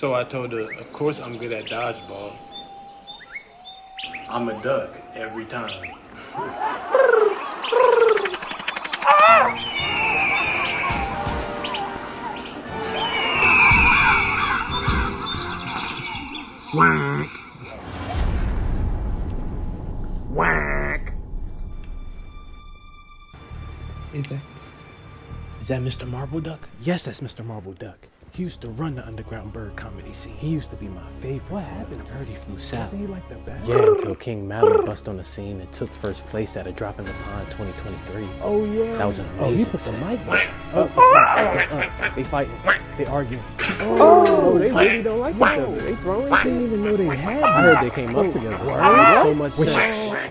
So I told her, of course I'm good at dodgeball. I'm a duck every time. Whack. Whack. Is that Mr. Marble Duck? Yes, that's Mr. Marble Duck. He used to run the underground bird comedy scene. He used to be my favorite. What happened? I heard he flew south. Isn't he like the best? Yeah, until King Mally bust on the scene and took first place at a Drop in the Pond 2023. Oh yeah. That was an Oh, he amazing put the set. mic down. Oh, it's up. They fighting. They arguing. Oh, they really don't like each other. They throwing. I didn't even know they had. I heard they came up together. What? So much sense.